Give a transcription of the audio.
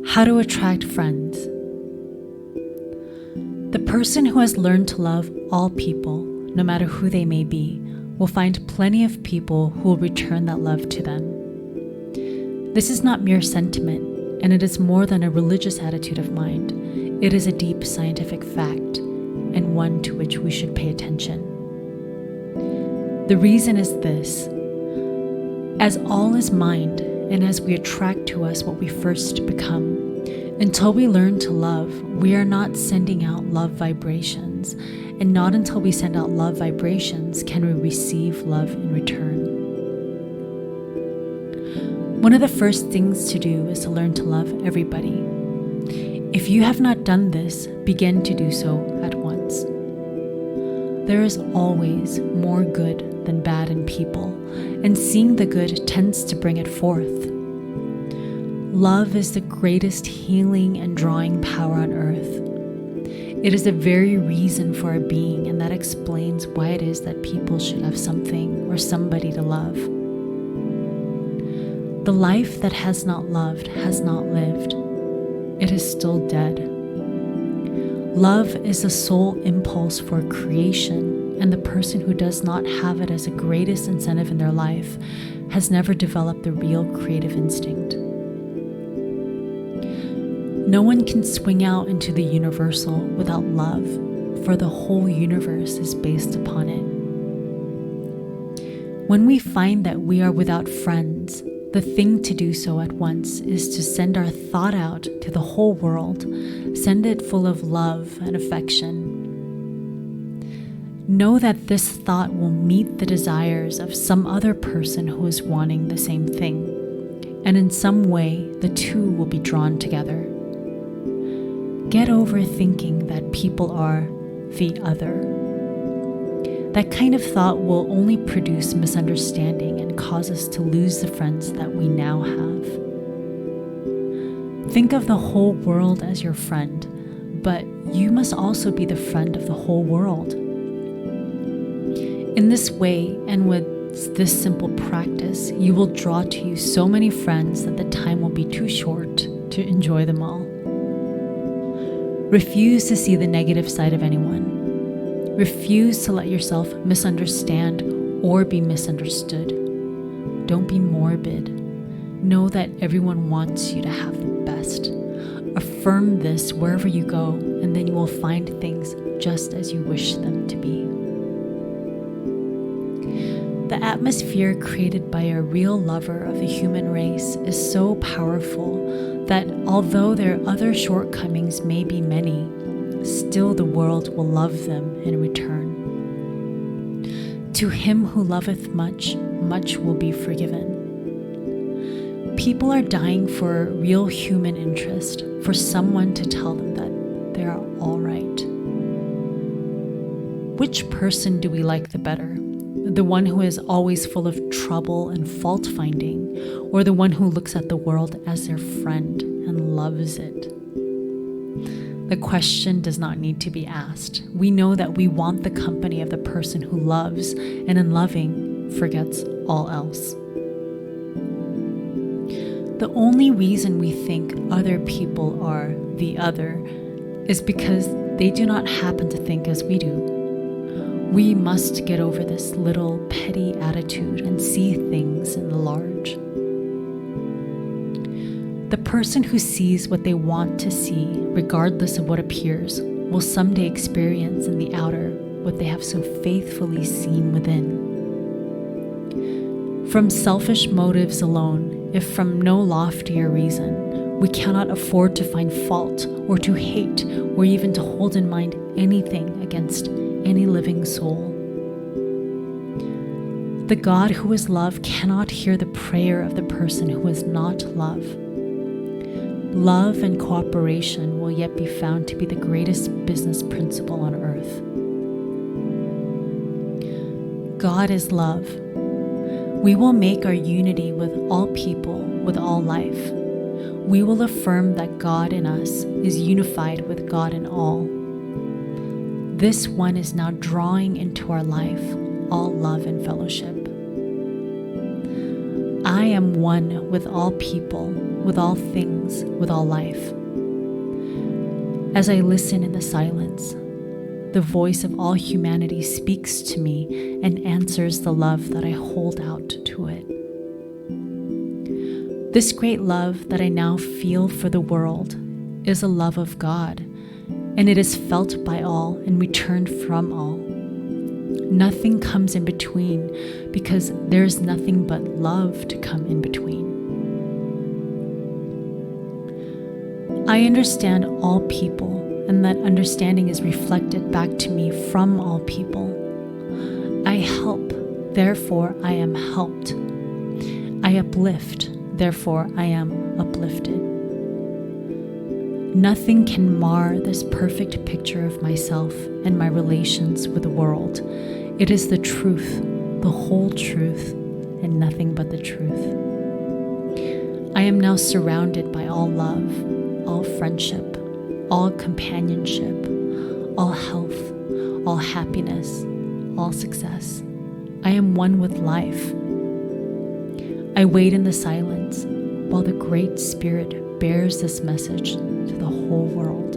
How to attract friends. The person who has learned to love all people, no matter who they may be, will find plenty of people who will return that love to them. This is not mere sentiment, and it is more than a religious attitude of mind. It is a deep scientific fact, and one to which we should pay attention. The reason is this: as all is mind, and as we attract to us what we first become, until we learn to love, we are not sending out love vibrations, and not until we send out love vibrations can we receive love in return. One of the first things to do is to learn to love everybody. If you have not done this, begin to do so at once. There is always more good than bad in people, and seeing the good tends to bring it forth. Love is the greatest healing and drawing power on earth. It is the very reason for our being, and that explains why it is that people should have something or somebody to love. The life that has not loved has not lived. It is still dead. Love is the sole impulse for creation, and the person who does not have it as the greatest incentive in their life has never developed the real creative instinct. No one can swing out into the universal without love, for the whole universe is based upon it. When we find that we are without friends, the thing to do so at once is to send our thought out to the whole world, send it full of love and affection. Know that this thought will meet the desires of some other person who is wanting the same thing, and in some way the two will be drawn together. Get over thinking that people are the other. That kind of thought will only produce misunderstanding and cause us to lose the friends that we now have. Think of the whole world as your friend, but you must also be the friend of the whole world. In this way, and with this simple practice, you will draw to you so many friends that the time will be too short to enjoy them all. Refuse to see the negative side of anyone. Refuse to let yourself misunderstand or be misunderstood. Don't be morbid. Know that everyone wants you to have the best. Affirm this wherever you go, and then you will find things just as you wish them to be. The atmosphere created by a real lover of the human race is so powerful that although their other shortcomings may be many, still the world will love them in return. To him who loveth much, much will be forgiven. People are dying for real human interest, for someone to tell them that they are all right. Which person do we like the better? The one who is always full of trouble and fault-finding, or the one who looks at the world as their friend and loves it? The question does not need to be asked. We know that we want the company of the person who loves, and in loving, forgets all else. The only reason we think other people are the other is because they do not happen to think as we do. We must get over this little petty attitude and see things in the large. The person who sees what they want to see, regardless of what appears, will someday experience in the outer what they have so faithfully seen within. From selfish motives alone, if from no loftier reason, we cannot afford to find fault or to hate or even to hold in mind anything against any living soul. The God who is love cannot hear the prayer of the person who is not love. Love and cooperation will yet be found to be the greatest business principle on earth. God is love. We will make our unity with all people, with all life. We will affirm that God in us is unified with God in all. This one is now drawing into our life all love and fellowship. I am one with all people, with all things, with all life. As I listen in the silence, the voice of all humanity speaks to me and answers the love that I hold out to it. This great love that I now feel for the world is a love of God, and it is felt by all and returned from all. Nothing comes in between because there is nothing but love to come in between. I understand all people, and that understanding is reflected back to me from all people. I help, therefore I am helped. I uplift, therefore I am uplifted. Nothing can mar this perfect picture of myself and my relations with the world. It is the truth, the whole truth, and nothing but the truth. I am now surrounded by all love, all friendship, all companionship, all health, all happiness, all success. I am one with life. I wait in the silence while the Great Spirit bears this message to the whole world.